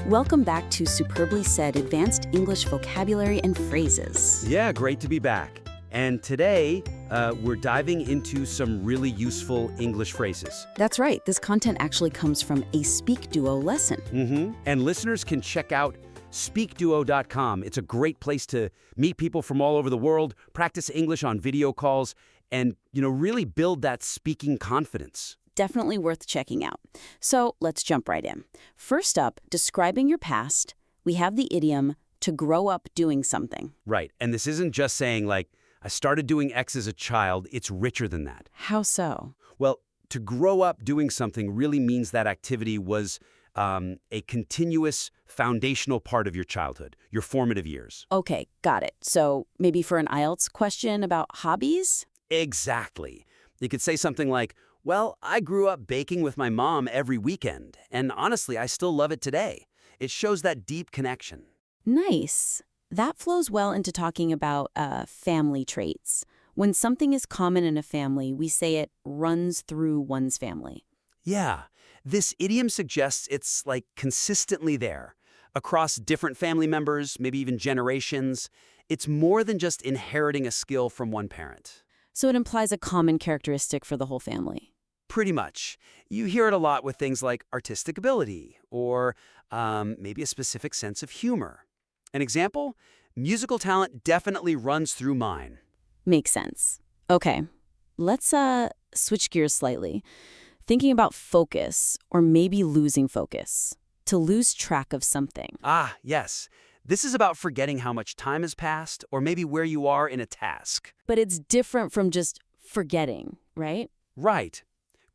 Welcome back to Superbly Said Advanced English Vocabulary and Phrases. Yeah, great to be back. And today, we're diving into some really useful English phrases. That's right, this content actually comes from a SpeakDuo lesson. And listeners can check out SpeakDuo.com. It's a great place to meet people from all over the world, practice English on video calls, and, really build that speaking confidence. Definitely worth checking out. So let's jump right in. First up, describing your past, we have the idiom to grow up doing something. Right, and this isn't just saying, like, I started doing X as a child. It's richer than that. How so? Well, to grow up doing something really means that activity was a continuous foundational part of your childhood, your formative years. Okay, got it. So maybe for an IELTS question about hobbies? Exactly. You could say something like, well, I grew up baking with my mom every weekend, and honestly, I still love it today. It shows that deep connection. Nice. That flows well into talking about family traits. When something is common in a family, we say it runs through one's family. Yeah, this idiom suggests it's like consistently there, across different family members, maybe even generations. It's more than just inheriting a skill from one parent. So it implies a common characteristic for the whole family. Pretty much. You hear it a lot with things like artistic ability or maybe a specific sense of humor. An example? Musical talent definitely runs through mine. Makes sense. Okay, let's switch gears slightly. Thinking about focus, or maybe losing focus. To lose track of something. Ah, yes. This is about forgetting how much time has passed or maybe where you are in a task. But it's different from just forgetting, right? Right.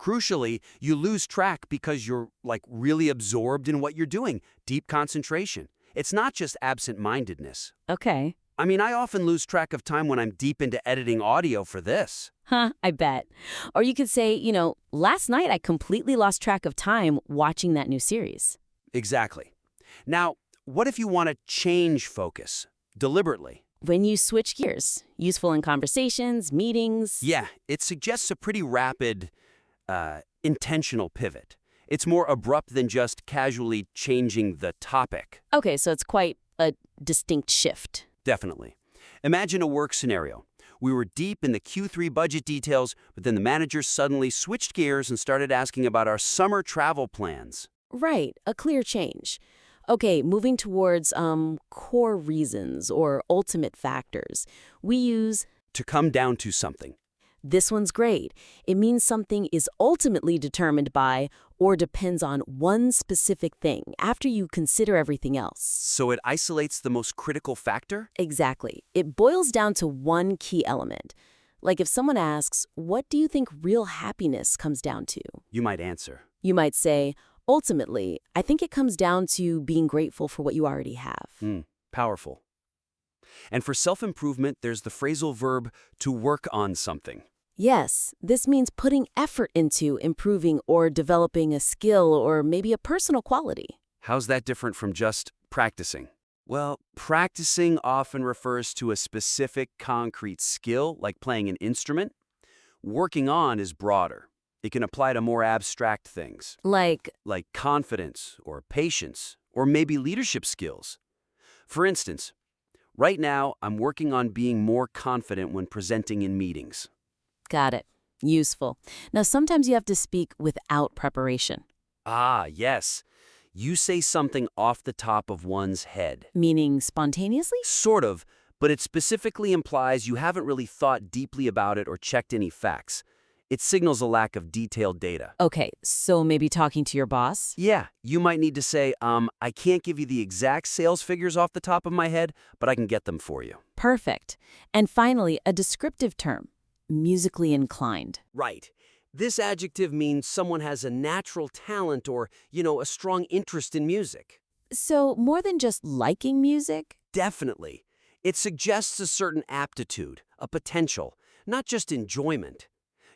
Crucially, you lose track because you're really absorbed in what you're doing, deep concentration. It's not just absent-mindedness. Okay. I mean, I often lose track of time when I'm deep into editing audio for this. I bet. Or you could say, last night I completely lost track of time watching that new series. Exactly. Now, what if you want to change focus deliberately? When you switch gears, useful in conversations, meetings. Yeah, it suggests a pretty rapid, intentional pivot. It's more abrupt than just casually changing the topic. Okay, so it's quite a distinct shift. Definitely. Imagine a work scenario. We were deep in the Q3 budget details, but then the manager suddenly switched gears and started asking about our summer travel plans. Right, a clear change. Okay, moving towards core reasons or ultimate factors. We use to come down to something. This one's great. It means something is ultimately determined by or depends on one specific thing after you consider everything else. So it isolates the most critical factor? Exactly. It boils down to one key element. Like if someone asks, what do you think real happiness comes down to? You might answer. You might say, ultimately, I think it comes down to being grateful for what you already have. Powerful. And for self-improvement, there's the phrasal verb to work on something. Yes, this means putting effort into improving or developing a skill or maybe a personal quality. How's that different from just practicing? Well, practicing often refers to a specific concrete skill, like playing an instrument. Working on is broader. It can apply to more abstract things. Like Confidence or patience or maybe leadership skills. For instance, right now I'm working on being more confident when presenting in meetings. Got it. Useful. Now, sometimes you have to speak without preparation. Ah, yes. You say something off the top of one's head. Meaning spontaneously? Sort of, but it specifically implies you haven't really thought deeply about it or checked any facts. It signals a lack of detailed data. Okay, so maybe talking to your boss? Yeah, you might need to say, I can't give you the exact sales figures off the top of my head, but I can get them for you. Perfect. And finally, a descriptive term. Musically inclined. Right. This adjective means someone has a natural talent or, a strong interest in music. So more than just liking music? Definitely. It suggests a certain aptitude, a potential, not just enjoyment.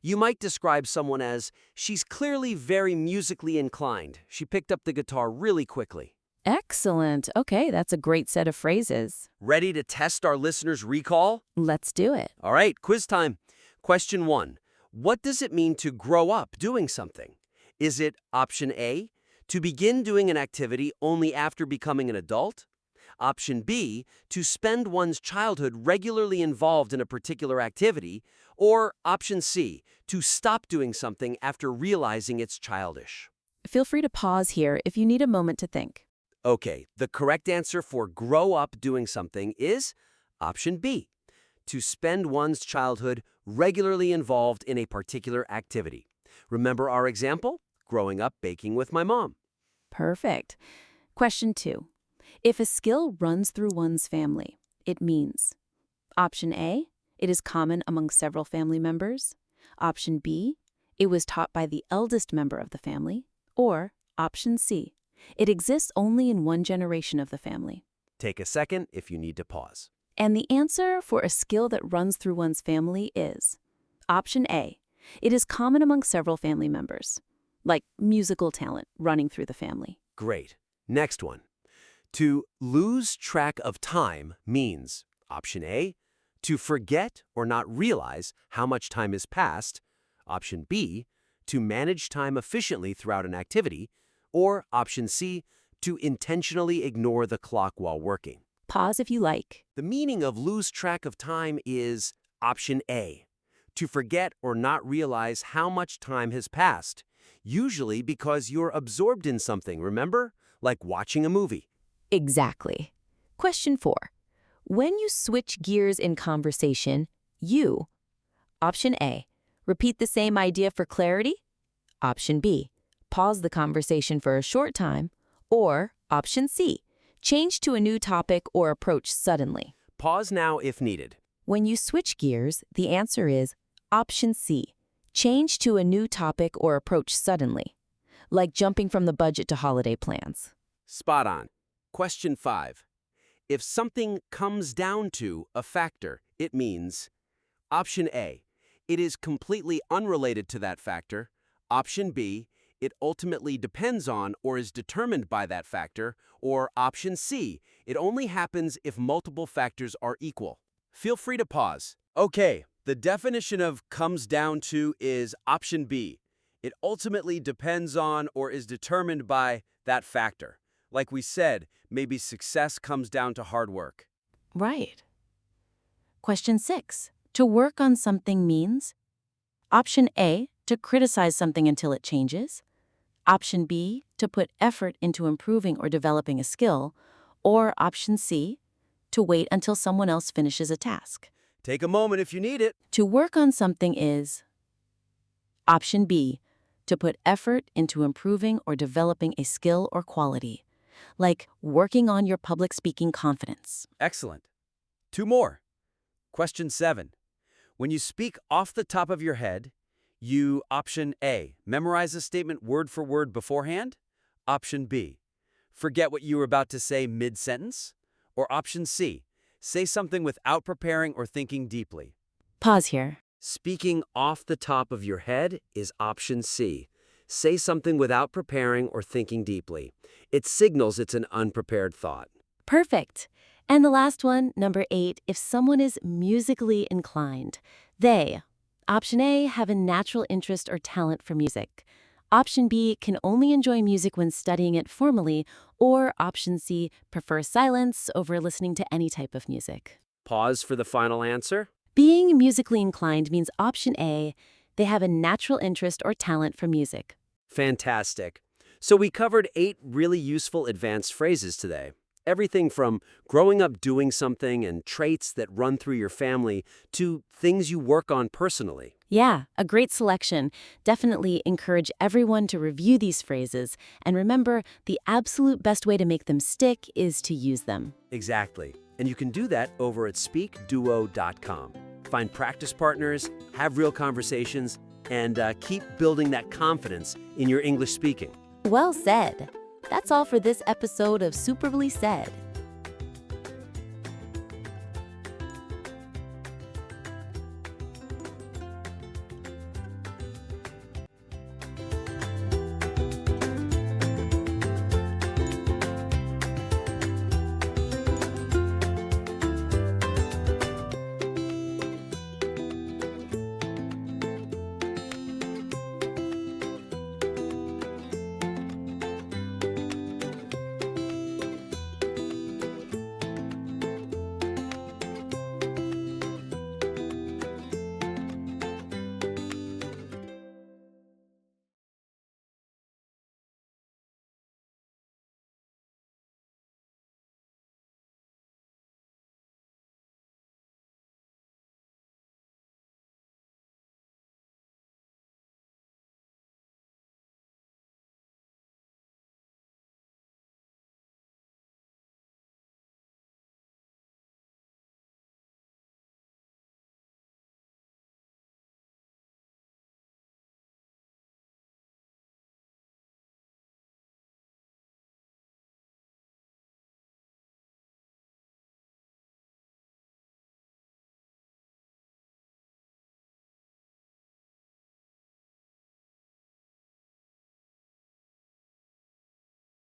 You might describe someone as, she's clearly very musically inclined. She picked up the guitar really quickly. Excellent. Okay, that's a great set of phrases. Ready to test our listeners' recall? Let's do it. All right, quiz time. Question 1. What does it mean to grow up doing something? Is it option A, to begin doing an activity only after becoming an adult. Option B, to spend one's childhood regularly involved in a particular activity. Or option C, to stop doing something after realizing it's childish. Feel free to pause here if you need a moment to think. Okay, the correct answer for grow up doing something is option B, to spend one's childhood regularly involved in a particular activity. Remember our example? Growing up baking with my mom. Perfect. Question 2. If a skill runs through one's family, it means option A, it is common among several family members. Option B, it was taught by the eldest member of the family. Or option C, it exists only in one generation of the family. Take a second if you need to pause. And the answer for a skill that runs through one's family is option A, it is common among several family members, like musical talent running through the family. Great. Next one. To lose track of time means option A, to forget or not realize how much time has passed. Option B, to manage time efficiently throughout an activity. Or option C, to intentionally ignore the clock while working. Pause if you like. The meaning of lose track of time is option A, to forget or not realize how much time has passed, usually because you're absorbed in something, remember? Like watching a movie. Exactly. Question 4. When you switch gears in conversation, you, option A, repeat the same idea for clarity. Option B, pause the conversation for a short time. Or option C, change to a new topic or approach suddenly. Pause now if needed. When you switch gears, the answer is option C, change to a new topic or approach suddenly, like jumping from the budget to holiday plans. Spot on. Question 5. If something comes down to a factor, it means option A, it is completely unrelated to that factor. Option B, it ultimately depends on or is determined by that factor. Or option C, it only happens if multiple factors are equal. Feel free to pause. Okay, the definition of comes down to is option B. It ultimately depends on or is determined by that factor. Like we said, maybe success comes down to hard work. Right. Question 6. To work on something means option A, to criticize something until it changes. Option B, to put effort into improving or developing a skill. Or option C, to wait until someone else finishes a task. Take a moment if you need it. To work on something is option B, to put effort into improving or developing a skill or quality, like working on your public speaking confidence. Excellent. 2 more. Question 7. When you speak off the top of your head, you option A, memorize a statement word for word beforehand. Option B, forget what you were about to say mid-sentence. Or option C, say something without preparing or thinking deeply. Pause here. Speaking off the top of your head is option C. Say something without preparing or thinking deeply. It signals it's an unprepared thought. Perfect. And the last one, number 8, if someone is musically inclined, they, option A, have a natural interest or talent for music. Option B, can only enjoy music when studying it formally. Or option C, prefer silence over listening to any type of music. Pause for the final answer. Being musically inclined means option A, they have a natural interest or talent for music. Fantastic. So we covered 8 really useful advanced phrases today. Everything from growing up doing something and traits that run through your family to things you work on personally. Yeah, a great selection. Definitely encourage everyone to review these phrases. And remember, the absolute best way to make them stick is to use them. Exactly. And you can do that over at SpeakDuo.com. Find practice partners, have real conversations, and keep building that confidence in your English speaking. Well said. That's all for this episode of Superbly Said.